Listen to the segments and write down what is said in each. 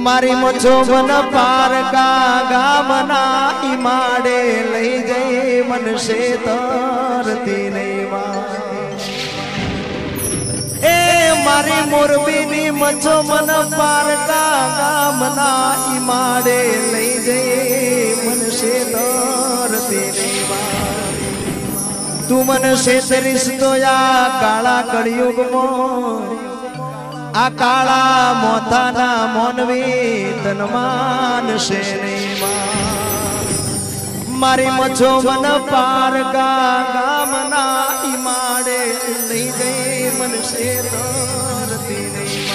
मारी मछो मन पार का गामना माड़े लई जई मन से तरती नहीं ए मारी मोरबी नी मछो मन पार का गामना माड़े लई जई मन से तरती नहीं तू मन से तरीस तो या काला कड़युग मो आ काला मोताना मोनवी तनमान से नहीं मारी मछो मन पार का गामना माड़े नहीं गई मन से तरती नहीं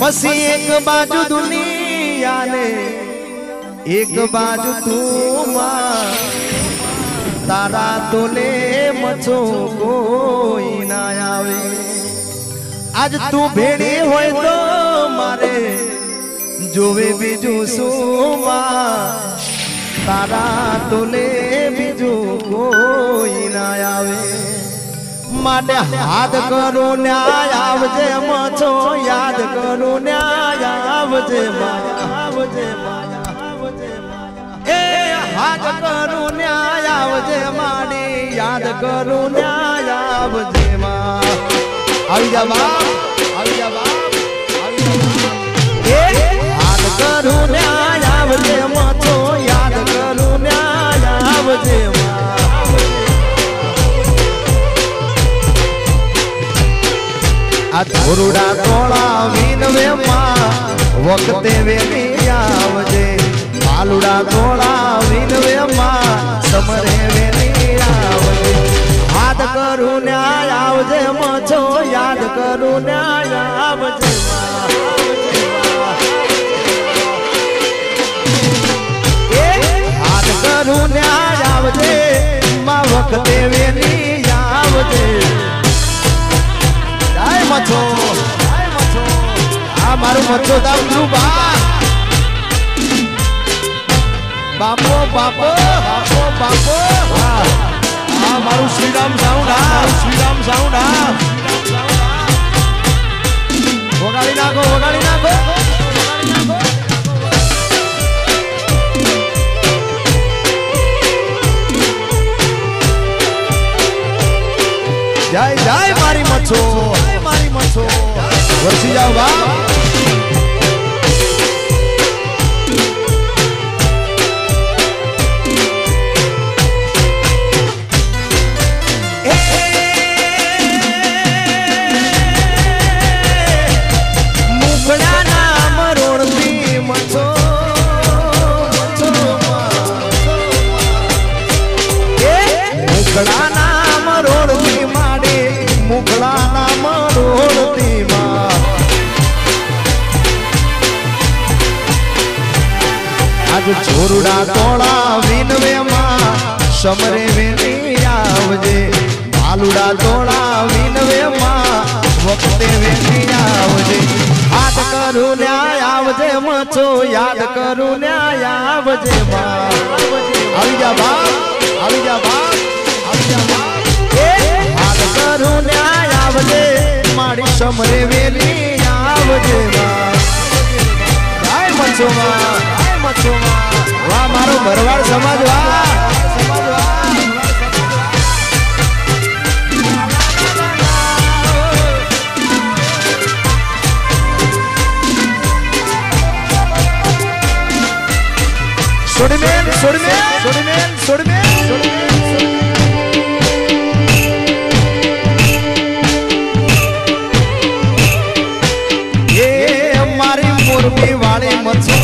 बसी एक बाजू दुनिया ने एक बाजू तू तारा तोले मछो कोई ना आवे आज तू भेड़ी होय तो मारे जोवे बीजू सुमा तारा तोले बीजू कोई ना आवे माटे हाथ करो न्याय आवजे मछो याद करो न्याय आवजे माया आवजे माया आवजे माया ए हाथ करो न्याय आवजे माडी याद करो न्याय आवजे मा आई जा बाप आई जा बाप आई जा बाप ए याद करू न्याय आवजे मछो याद करू न्याय आवजे आ धोरुडा तोळा वीनवे मां वखते वेली आवजे बालुडा तोळा वीनवे मां समरे वेली आवजे याद करू न्याय आवजे मछो याद करू न्याय आवजे याद करू न्याय आवजे मां वखते वेली आवजे जाय मछो आ मारू मछो दाऊ बा बापो बापो बापो बापो हां मारू श्रीराम साउंड श्रीराम साउंड वगाड़ी नाखो वगाड़ी नाखो जय जय मारी मछो वर्षी जाओ बाप मुखड़ा नाम रोड़ती माडे मुखड़ा नाम रोड़ती मां आज छोरुडा तोड़ा विनवे मां समरे वेली आवजे बालुडा तोड़ा विनवे मां वखते वेली आवजे याद करू न्याय आवजे मछो याद करू न्याय आवजे मां आई जा बाप आई जा बाप याद करू न्याय आवजे माड़ी समरे वेली आवजे जाय मछो वाह मारो भरवाड़ समाज वाह सोडमेन सोडमेन सोडमेन सोडमेन मोरबी वाली मछो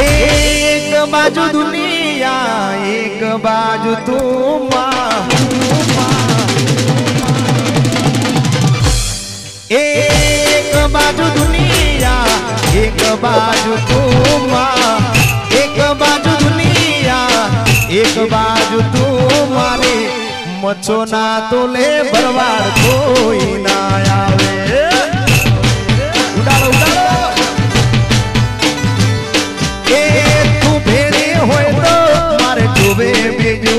एक बाजू दुनिया एक बाजू तू एक बाजू दुनिया एक बाजू तू एक बाजू दुनिया एक बाजू तू मारे मछो ना तोले भरवाड़ कोई ना आवे उड़ालो उड़ालो ए तू भेड़ी होय तो मारे डूबे बीजू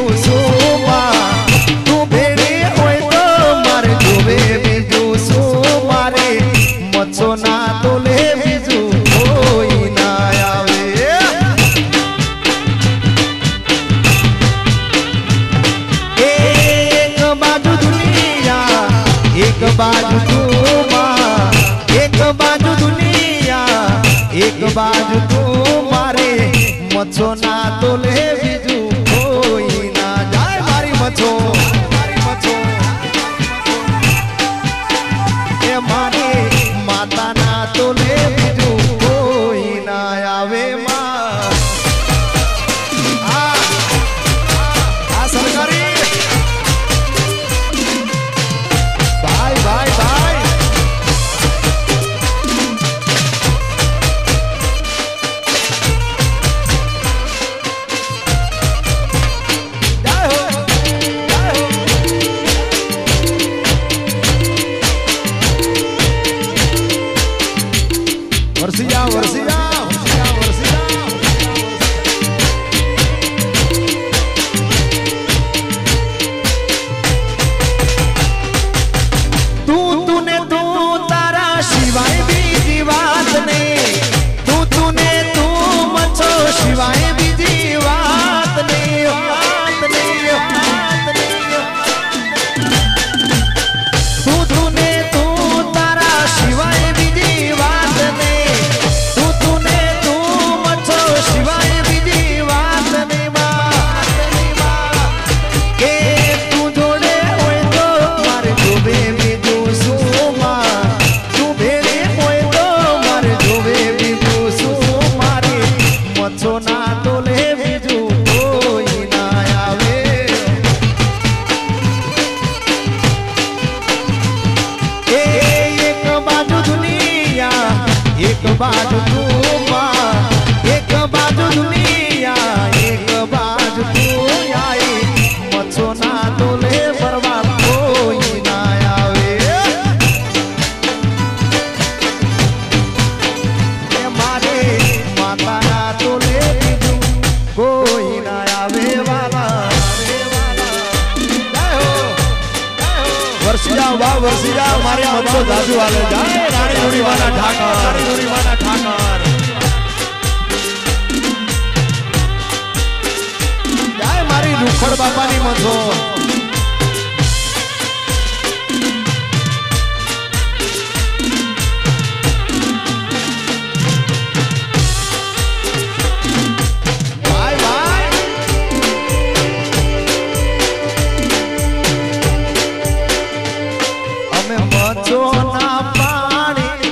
बाजू तू मां एक बाजू दुनिया एक बाजू तू मारे मच्छो ना तोले बीजू कोई ना जाए मारी मच्छो ए मारे माता ना तोले बीजू कोई ना आवे मां आ सरकारी भाई भाई भाई वर्षिया वर्षिया वर्षिया तूने तू तारा शिवाय बीजी बात ने तूने तू मचो शिवाय बीजी बात ने तूने तू तारा शिवाय बीजी बात ने तूने तू मचो शिवाय बीजी बात ने के तू जोड़े होय तो मारे जोबे बीजू सुमा तू भेड़े होय तो मारे जोबे बीजू सुमारे मचो ना तोले बीजू कोई ना आवे एक बाजू दुनिया एक बाजू तू मां एक बाजू दुनिया एक बाजू तू आई मच्छो ना तोले बर्बाद कोई ना आवे ए मारे माता ना तोले बीजू कोई ना आवे वाला वर्षिया वाह वर्षिया मारे मच्छो दादू वाले जाए रानी रुड़ीवाना ठाकर जाए मारी रुखड़ बापानी मच्छो भाई भाई અમે મચો ના પાણી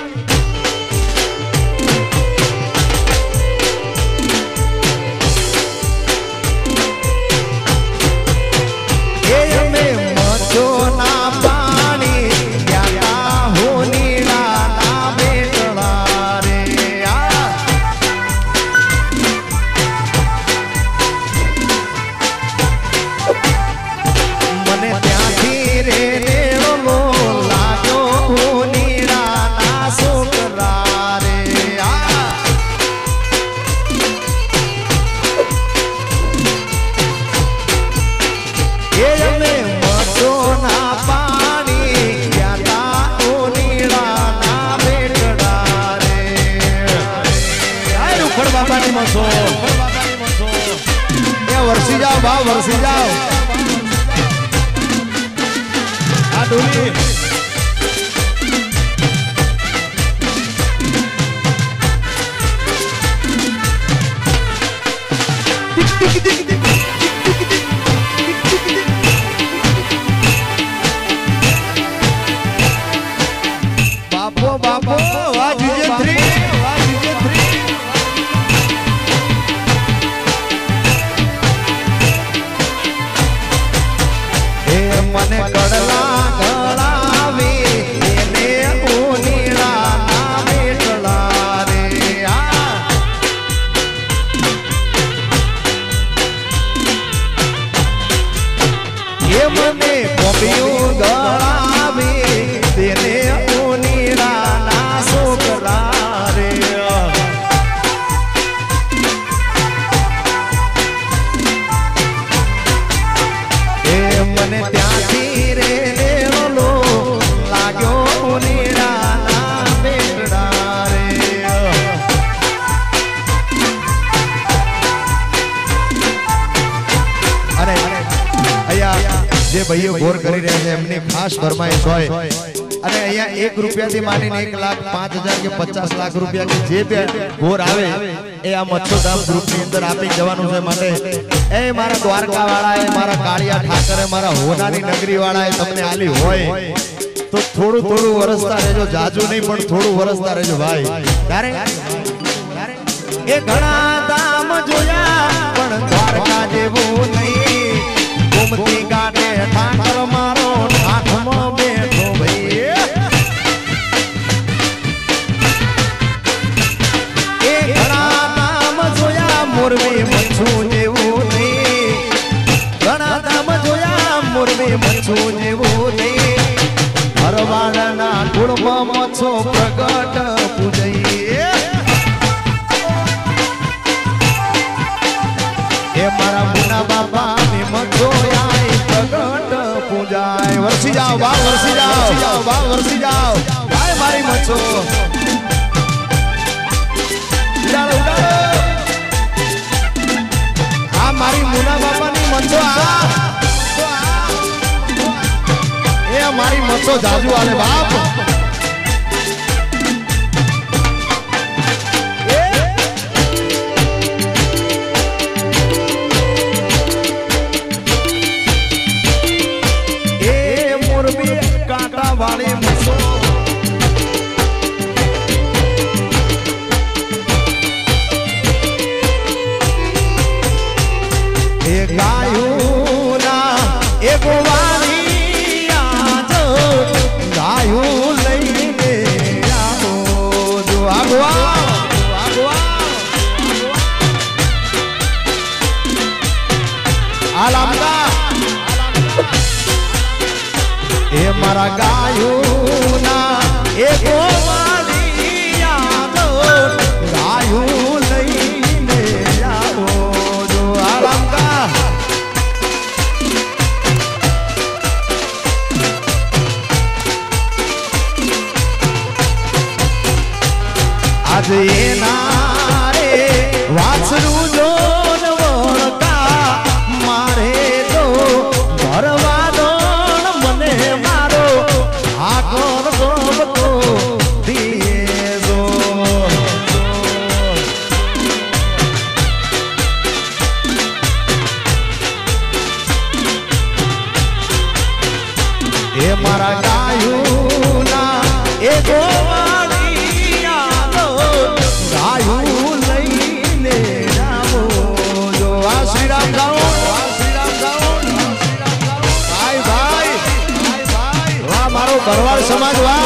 એ અમે મચો ના પાણી ગયા હોનીના ના બેટળા રે મને ત્યાંથી રે वर्षी जाओ भाव वर्षी जाओ आ डोली बापो बापो आज ये थ्री મને કડલા ગળાવે એને ઉનીડા ના બેટલા રે એ મને કોબીઓ ગળાવે તેને ઉનીડા ના છોકરા રે એ મને ત્યાંથી રે લેલો લાગ્યો ઉનીડા ના બેટડા રે અરે અહીંયા જે ભાઈઓ ગોર કરી રહ્યા છે એમની ખાસ ફરમાઈશ હોય અને અહીંયા 1 રૂપિયાથી માંડીને 1,05,000 કે 50 લાખ રૂપિયા કે જે બે ઘોર આવે એ આ મચ્છોધામ ગ્રુપની અંદર આપી જવાનું છે માટે એ મારા દ્વારકા વાળાએ મારા કાળિયા ઠાકરે મારા હોનાની નગરી વાળાએ તમને આલી હોય તો થોડું થોડું વરસતા રહેજો જાજુ નહીં પણ થોડું વરસતા રહેજો ભાઈ ત્યારે એ ઘણા ધામ જોયા પણ દ્વારકા જેવું નહીં ગોમતી ગાડે ઠાકર મારો ઠાઠમાં બેઠો ભાઈ એ ઘણા ધામ જોયા મોરબી મચ્છું જેવું નહીં ઘણા ધામ જોયા મોરબી મચ્છું જેવું નહીં હરવાડના ગુણમાં મચ્છો પ્રગટ પૂજઈએ એ મારા મુના બાપા ની મચ્છો આય પ્રગટ પૂજાય વરસી જાઓ બા વરસી જાઓ બા વરસી જાઓ ભાઈ મારી મચ્છો ઉડાડો ઉડાડો આ મારી મુના બાપા ની મચ્છો એ મારી મચ્છો જાજુ આલે બાપ वाले मच्छो ए गायूं ना ए गोवाली आज गायूं लईने आओ जो आगवा आलामदा ए मारा गायूं ना ए गोवाली याद गायूं लईने आओ जो आराम का आज ये नारे वासरू जो वणका मारे तो भरवा मारा गायूं ना ए गोवाली आलो गायूं लईने आओ जो आ श्री राम गाओ भाई भाई वाह मारो भरवाड़ समाज वाह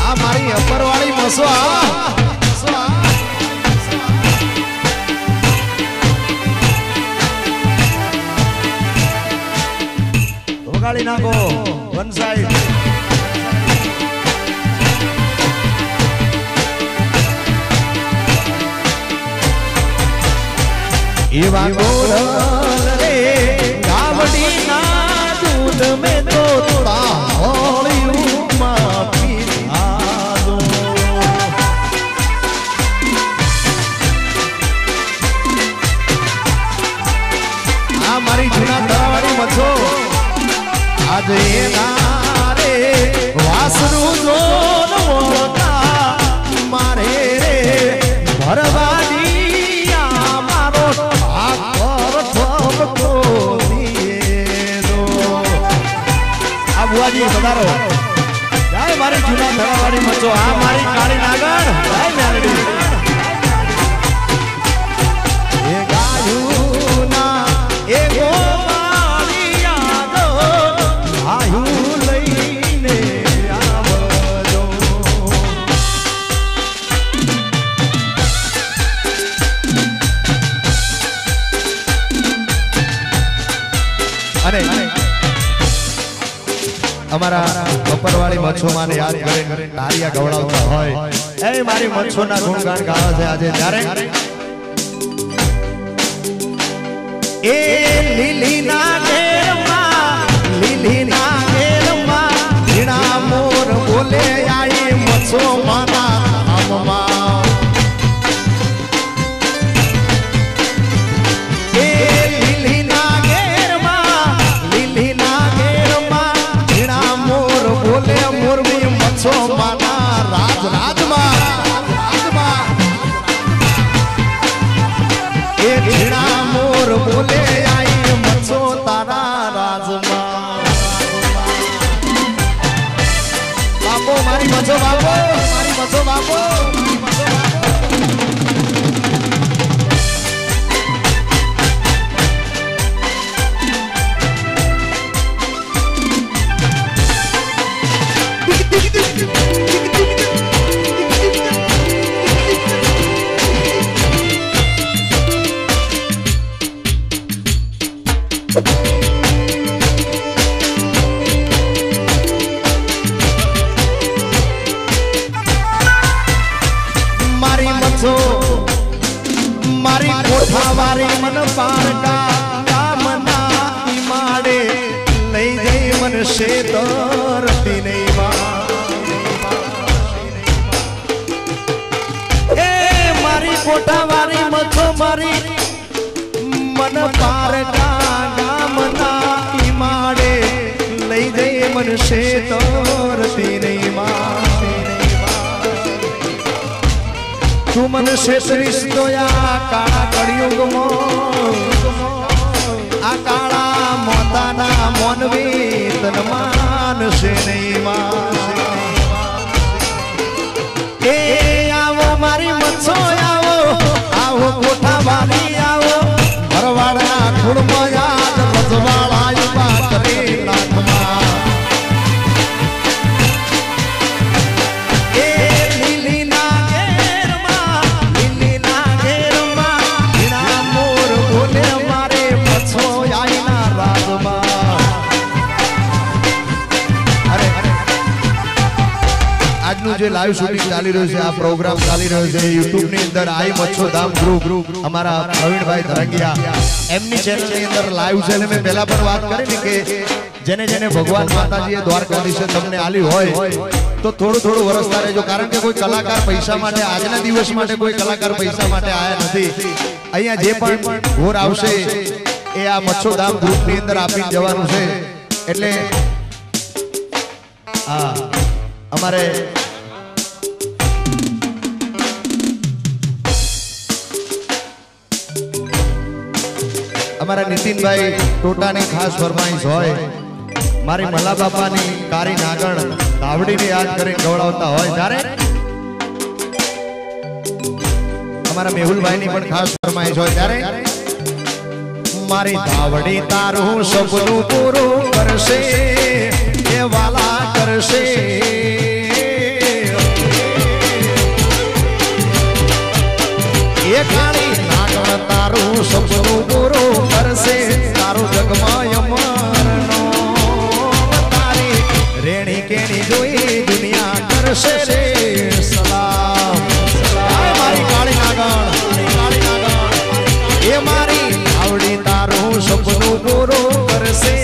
आ मारी अपरवाड़ी मसो गाड़ी ना को वन साइड इवा गोरल रे गावड़ी ना दूध में तो ताहलियों मापी आदो आ मारी जूना दरावाड़ी मच्छो आज ये नारे वासरू जोन वणका मारे रे भरवाडिया मारो ठाकर ठपको दिए दो आ बुआजी पधारो जय मारी जूना धरावाड़ी मच्छो आ मारी काળી नागण जय मेलडी ए गायूं ना ए અમારા બપરવાળી મચ્છો માને યાદ કરીને તારિયા ગવડાવતા હોય એ મારી મચ્છોના ગુણગાન ગાવા છે આજે ત્યારે એ લીલીના ઘેરમાં ઝીણા મોર બોલે આઈ મચ્છો માના આમમાં मच्छो माना राज राजमा एक झीणा मोर बोले आई मच्छो तारा राजमा बापो मारी मच्छो बापो मारी मच्छो बापो मारी कोठा वारी मन पारका कामना माड़े लई गई मन से तरती नहीं मारी कोठा वारी मछो मारी मन पारका कामना माड़े लई गई मन से तरती नहीं तू मन से सृष्टोया काळा कळयुग मो आ काळा मोताना मोनवी तन मान से नहीं ए आवो मारी मच्छो आवो आवो कोठा वाली आवो भरवाड़ा खुड़मो याद बजवाड़ा युवा करे नाथमा जो लाइव शूटिंग चाली रही है आ प्रोग्राम चाली रही है यूट्यूब ની અંદર આઈ મચ્છો ધામ ગ્રુપ અમારા પ્રવીણભાઈ ધરંગિયા એમની ચેનલ ની અંદર લાઈવ છે મે પહેલા પણ વાત કરી ને કે જેને જેને ભગવાન માતાજીએ દ્વારકાધીશે તમને આલી હોય તો થોડું થોડું વરસતા રહેજો કારણ કે કોઈ કલાકાર પૈસા માટે આજના દિવસ માટે કોઈ કલાકાર પૈસા માટે આયા નથી અહીંયા જે પણ ઘોર આવશે એ આ મચ્છો ધામ ગ્રુપ ની અંદર આપી જવાનું છે એટલે આ અમારે हमारा नितिन भाई टोटा ने खास फरमाइश होय मारी मला बापा नी कारी नागण धावड़ी ने याद करे गवड़ावता होय जारे हमारा मेहुल भाई नी पण खास फरमाइश होय जारे मारी धावड़ी तारू सपनु पूरू करशे ए वाला करशे ए काली नागण तारू सपनु पूरू करसे तारो जगमाय मरनो तारी रेणी केणी जोई दुनिया करसे रे सलाम सलाम मारी काली नागण ए मारी आवड़ी तारो सपनु पूरो करसे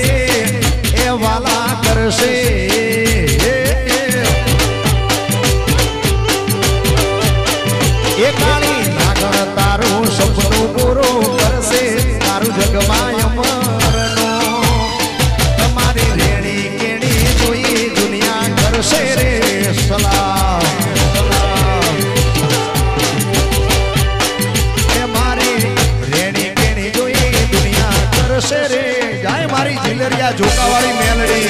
ए वाला करसे ए काली नागण तारो सपनु पूरो करसे तारू जगमाय मरनो तमारी रेणी केणी जोई दुनिया करसे रे सलाम सलाम ए मारी रेणी केणी जोई दुनिया करसे रे जाय मारी झिलरिया जोकावाड़ी मेलडी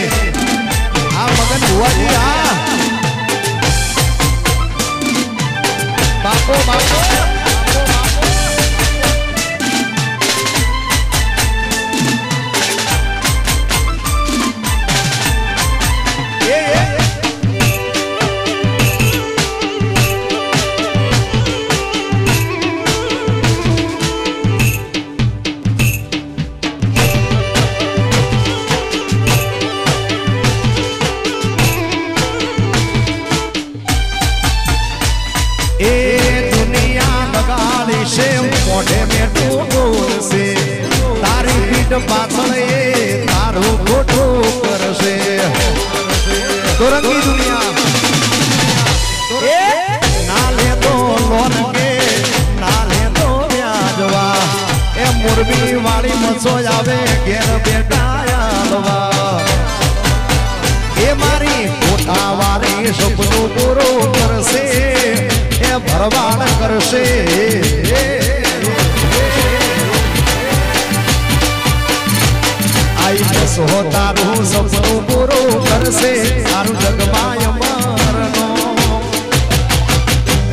आ मगन बुआजी आ बापो बापो मोढे में टूगोल से तारी पीठ पाछळे तारो खोटो करसे दुरंगी दुनिया नाले तो लोन के नाले तो ब्याजवा ए मुरबी वाली मछो आवे घेर बेटा आलवा ए मारी कोठा वाली મારી સપનું પૂરું કરશે એ ભરવાડ કરશે આઈ બસો તારું સપનું પૂરું કરશે તારું જગમાય મારનો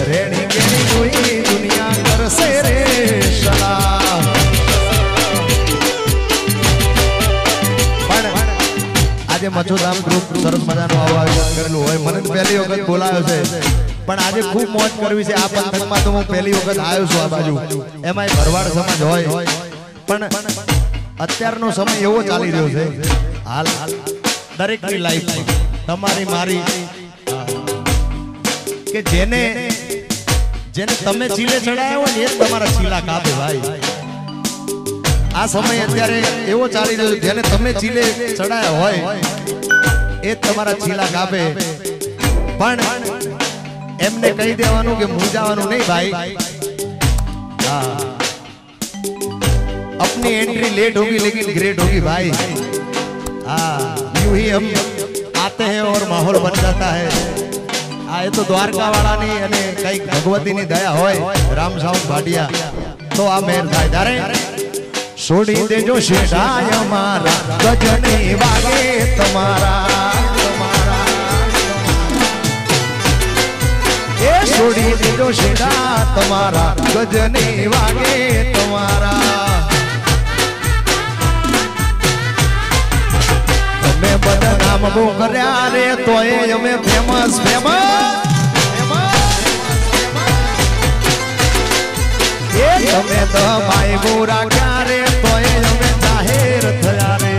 રેણી કેણી કોઈ દુનિયા કરશે રે સલા આજે મચોધામ ગ્રુપ સરસ મજાનું આયોજન કરેલું હોય મને પહેલી વખત બોલાયો છે પણ આજે ખૂબ મોજ કરવી છે આ પંથકમાં તો હું પહેલી વખત આવ્યો છું આ બાજુ એમાંય ભરવાડ સમાજ હોય પણ અત્યારનો સમય એવો ચાલી રહ્યો છે હાલ દરેકની લાઈફમાં તમારી મારી કે જેને તમે ચીલે ચડાયા હોય ને એ તમારા ચીલા કાપે ભાઈ આ સમય અત્યારે એવો ચાલી રહ્યો જેને તમે ચીલે ચડાયા હોય એ તમારા ચીલા કાપે પણ એમને કહી દેવાનું કે મૂંઝાવાનું નહીં ભાઈ हाँ अपनी एंट्री लेट होगी लेकिन ग्रेट होगी भाई हाँ यूं ही हम आते हैं और माहौल बन जाता है आए तो द्वारका वाला नहीं अने कई भगवती ની દયા હોય રામ સાઉન્ડ ભાટિયા તો આ મેર થાય ત્યારે છોડી દેજો શેઠાય મારા ગજને વાગે તમારા એ છોડી દેજો શેઠા તમારા ગજને વાગે તમારા તમે બધા નામ બહુ કર્યા રે તોય અમે ફેમસ એ તમે તો ભાઈ બુરા ક્યારે તોય અમે જાહેર થયા રે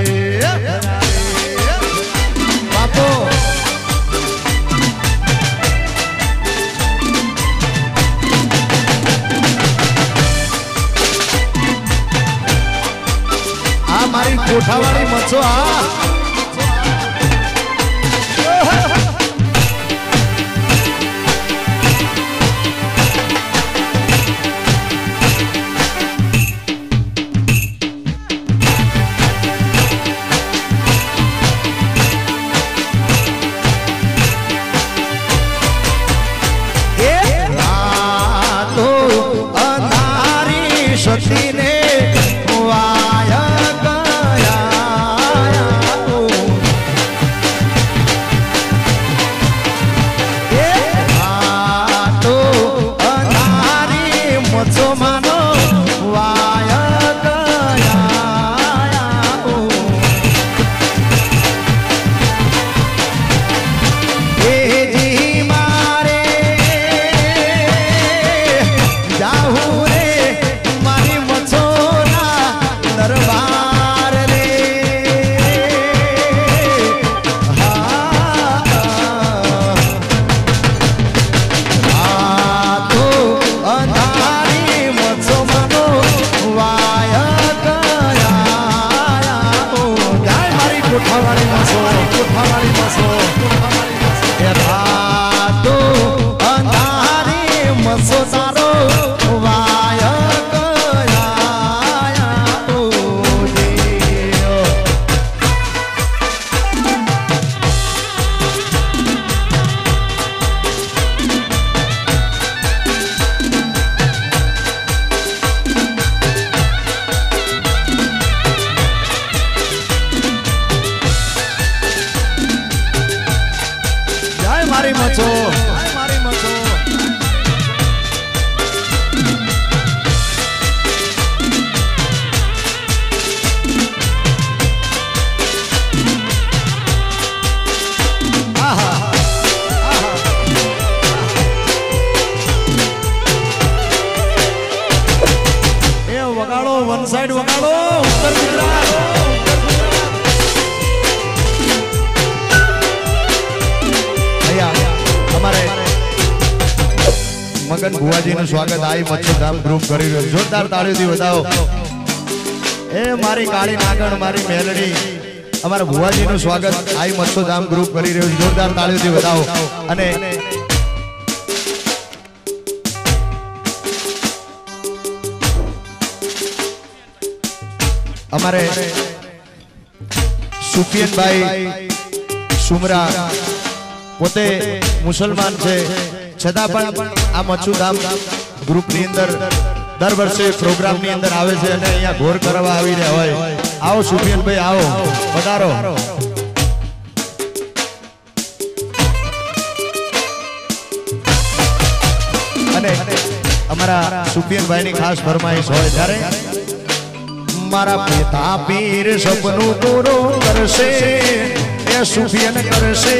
બાપો આ મારી કોઠાવાળી મચ્છો આ મગન ભુવાજી નું સ્વાગત આઈ મચ્છધામ ગ્રુપ કરી રહ્યો જોરદાર તાળીઓથી વધાવો એ મારી કાળી નાગણ મારી મેલડી અમારા ભુવાજી નું સ્વાગત આઈ મચ્છધામ ગ્રુપ કરી રહ્યો જોરદાર તાળીઓથી વધાવો અને અમારે સુફિયનભાઈ સુમરા પોતે મુસલમાન છે છતાં પણ આ મચ્છુધામ ગ્રુપની અંદર દર વર્ષે પ્રોગ્રામની અંદર આવે છે અને અહીંયા ઘોર કરવા આવી રહ્યા હોય. આવો સુફિયાનભાઈ આવો પધારો. અને અમારા સુફિયાનભાઈની ખાસ ફરમાઈશ હોય ત્યારે મારા પિતા પીર સપનું પૂરું કરશે એ સુફિયાન કરશે.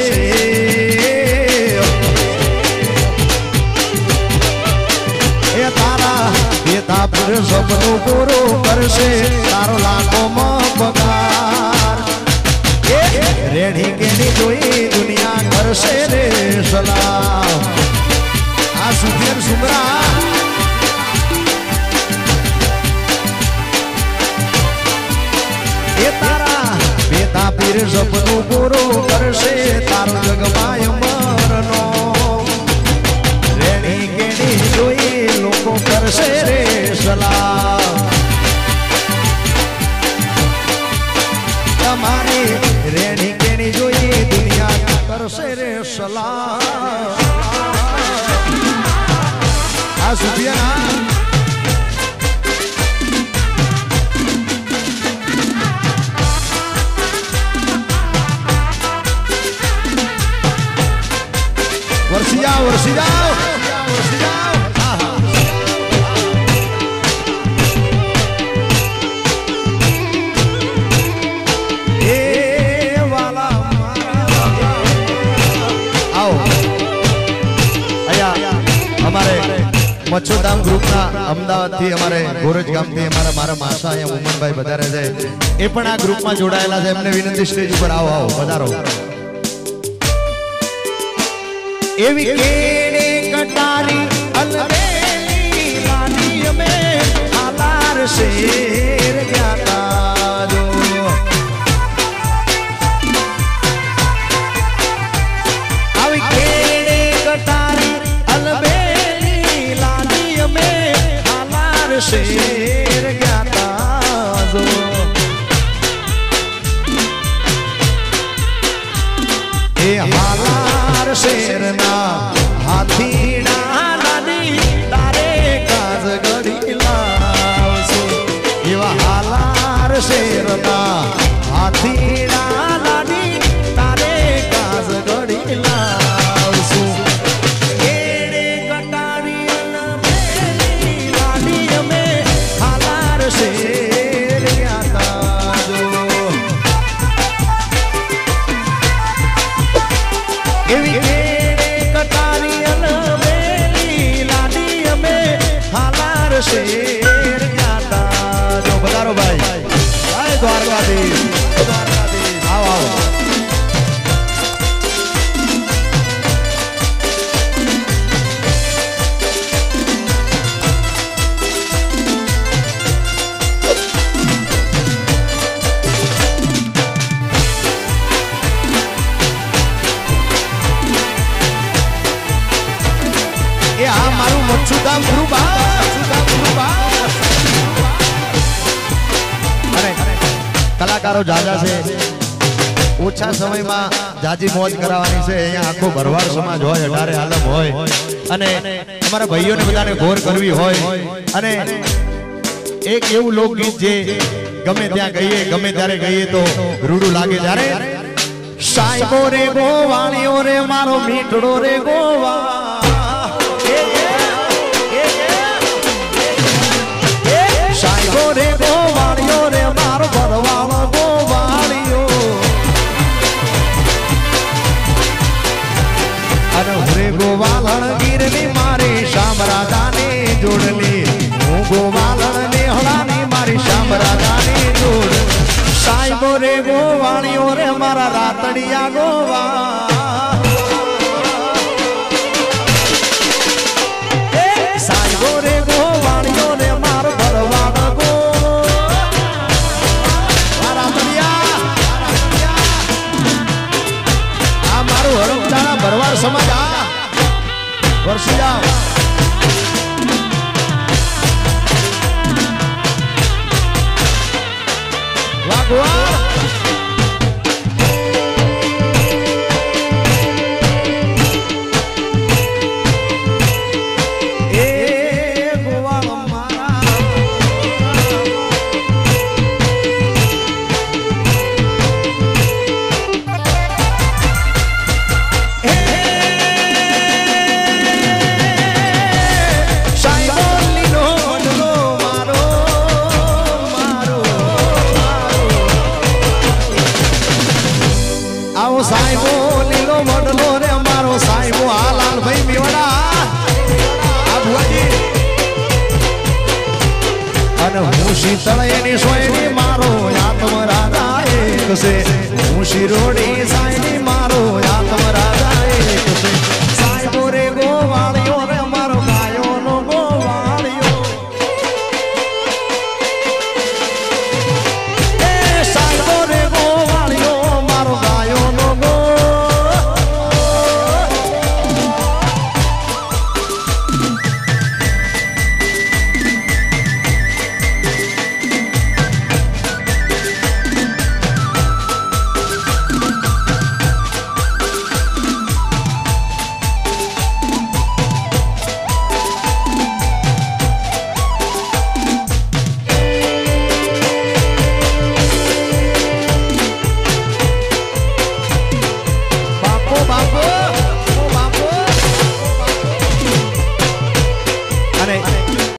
એ તારા પિતા પીર સપનું પૂરું કરશે તારો લાખોમાં પગાર. રેડી કેની જોઈ દુનિયા કરશે રે સલામ. આ સુફિયાન સુમરા એ તારા પિતા પીર સપનું પૂરું કરશે તારો જગમાય મરનો. રેડી કેડી જોઈ લોકો કરશે રે સલામ. તમારી રેડી કેડી જોઈ દુનિયા કરશે રે સલામ. આ સુફિયાન વરસી જાઓ વરસી જાઓ વરસી જાઓ. એ વાલા આવો અહીંયા અમારે મચ્છુધામ ગ્રુપના અમદાવાદથી અમારે ગોરજ ગામથી મારા માસા અહીંયા મોહનભાઈ વધારે છે એ પણ આ ગ્રુપમાં જોડાયેલા છે. એમને વિનંતી સ્ટેજ ઉપર આવો આવો પધારો. એવી કેડે કટારી અલબેલી લાડી અમે હાલાર શેર ગયા જો. આવી કેડે કટારી અલબેલી લાડી અમે હાલાર શેર ગયા જો. એ હાલાર શેરના હાથીના લાડી તારે કાજ ગડી લાવશું. એવા હાલાર શેરના હાથીના લાડી તારે કાજ ગડી લાવશું. કેડે કટારી અલબેલી લાડી અમે હાલાર શેર ગયા જો. એવી કેડે કટારી અલબેલી લાડી અમે હાલાર શેર ગયા જો. પધારો ભાઈ. જય દ્વારકાધીશ દ્વારકાધીશ. આવો આવો. એ આ મારું મચ્છુધામ ગ્રુપ અને કલાકારો જાજા છે. ઓછા સમયમાં જાજી મોજ કરાવવાની છે. અહીંયા આખો ભરવાડ સમાજ હોય 18 આલમ હોય અને અમારા ભાઈઓને બધાને ઘોર કરવી હોય અને એક એવું લોકગીત જે ગમે ત્યાં ગઈએ ગમે ત્યારે ગઈએ તો રૂડું લાગે. જ્યારે સાહેબો રે ગોવાળીઓ રે મારો મીઠડો રે ગોવા. સાહેબો રે ગોવાળીઓ રે મારો ભરવાળો ગોવાળીઓ. અને હુરે ગોવાળણ ગીરની મારી શામરાજાની જોડલી. હું ગોવાળણ નેહળાની મારી શામરાજાની જોડ. સાહેબો રે ગોવાળીઓ રે મારા રાતડિયા ગોવા. સાહેબો રે ગોવાળીઓ રે મારો ભરવાળો ગો. આ મારું હરમદાણા ભરવાડ સમાજ આ વર્ષી જાઓ. વાગવા હું શીતળેની સોયની મારો આત્મ રાજા એક છે હું શિરોડી સાઈ